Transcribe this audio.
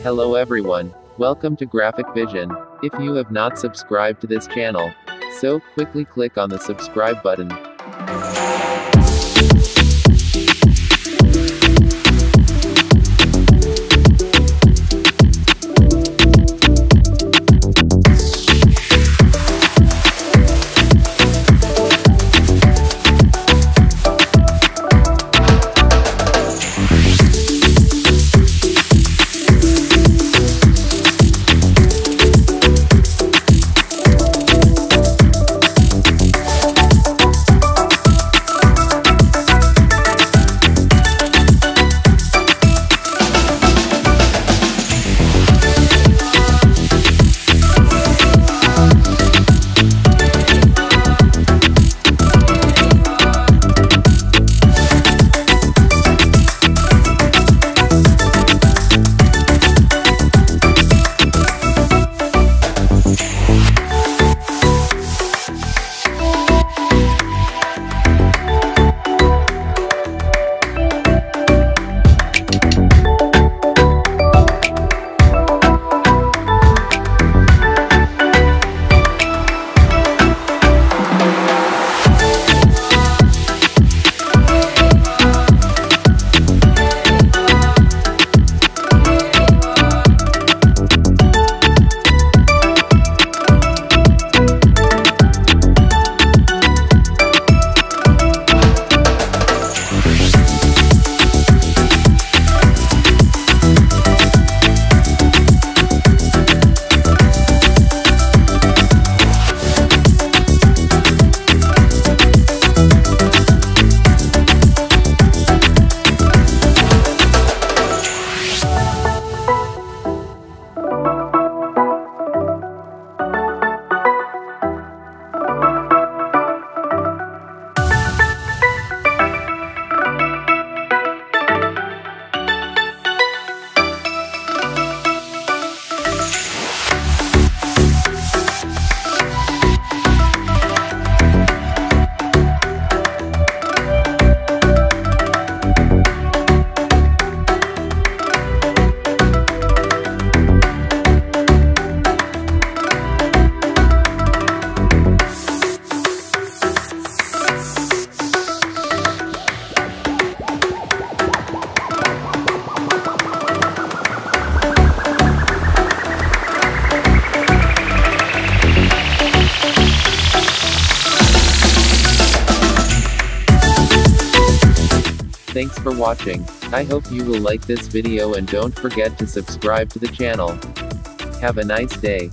Hello everyone. Welcome to Graphic Vision. If you have not subscribed to this channel, so quickly click on the subscribe button. Thanks for watching. I hope you will like this video and don't forget to subscribe to the channel. Have a nice day.